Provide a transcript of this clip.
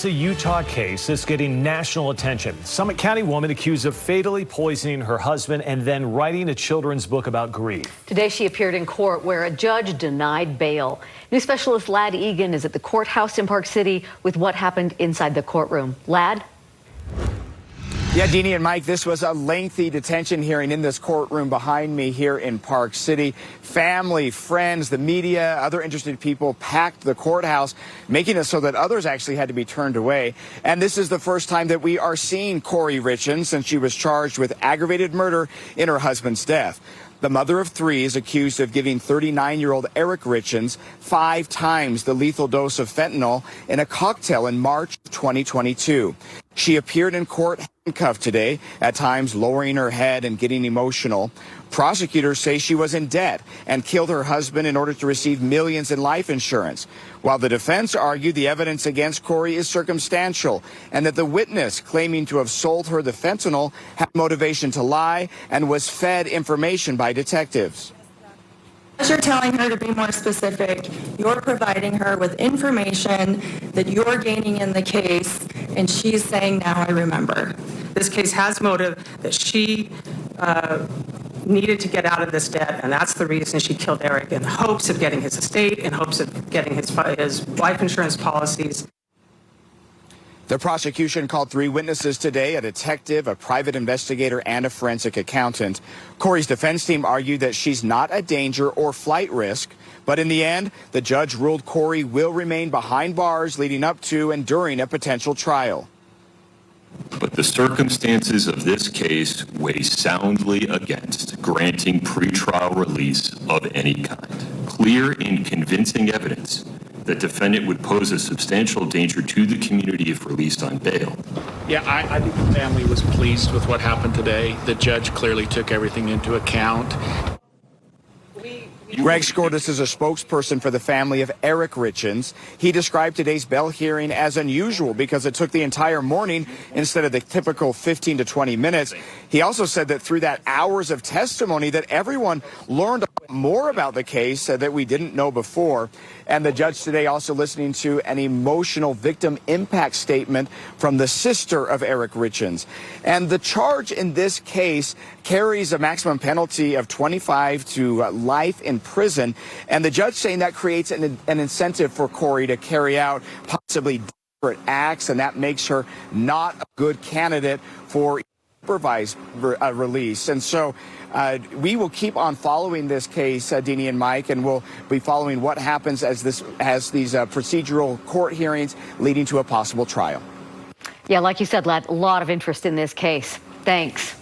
a Utah case that's getting national attention. Summit County woman accused of fatally poisoning her husband and then writing a children's book about grief. Today she appeared in court where a judge denied bail. News specialist Ladd Egan is at the courthouse in Park City with what happened inside the courtroom. Ladd? Yeah, Deanie and Mike, this was a lengthy detention hearing in this courtroom behind me here in Park City. Family, friends, the media, other interested people packed the courthouse, making it so that others actually had to be turned away. And this is the first time that we are seeing Corey Richens since she was charged with aggravated murder in her husband's death. The mother of three is accused of giving 39-year-old Eric Richens 5 times the lethal dose of fentanyl in a cocktail in March 2022. She appeared in court handcuffed today, at times lowering her head and getting emotional. Prosecutors say she was in debt and killed her husband in order to receive millions in life insurance, while the defense argued the evidence against Corey is circumstantial and that the witness claiming to have sold her the fentanyl had motivation to lie and was fed information by detectives. As you're telling her to be more specific, you're providing her with information that you're gaining in the case, and she's saying, now I remember. This case has motive that she needed to get out of this debt, and that's the reason she killed Eric, in hopes of getting his estate, in hopes of getting his life insurance policies. The prosecution called 3 witnesses today, a detective, a private investigator, and a forensic accountant. Corey's defense team argued that she's not a danger or flight risk, but in the end, the judge ruled Corey will remain behind bars leading up to and during a potential trial. But the circumstances of this case weigh soundly against granting pretrial release of any kind. Clear and convincing evidence that defendant would pose a substantial danger to the community if released on bail. Yeah, I think the family was pleased with what happened today. The judge clearly took everything into account. Greg Skordas is a spokesperson for the family of Eric Richens. He described today's bail hearing as unusual because it took the entire morning instead of the typical 15 to 20 minutes. He also said that through that hours of testimony that everyone learned more about the case that we didn't know before. And the judge today also listening to an emotional victim impact statement from the sister of Eric Richens. And the charge in this case carries a maximum penalty of 25 to life in prison. And the judge saying that creates an incentive for Corey to carry out possibly desperate acts, and that makes her not a good candidate for supervised release. And so we will keep on following this case, Deanie and Mike, and we'll be following what happens as these procedural court hearings leading to a possible trial. Yeah, like you said, Ladd, a lot of interest in this case. Thanks.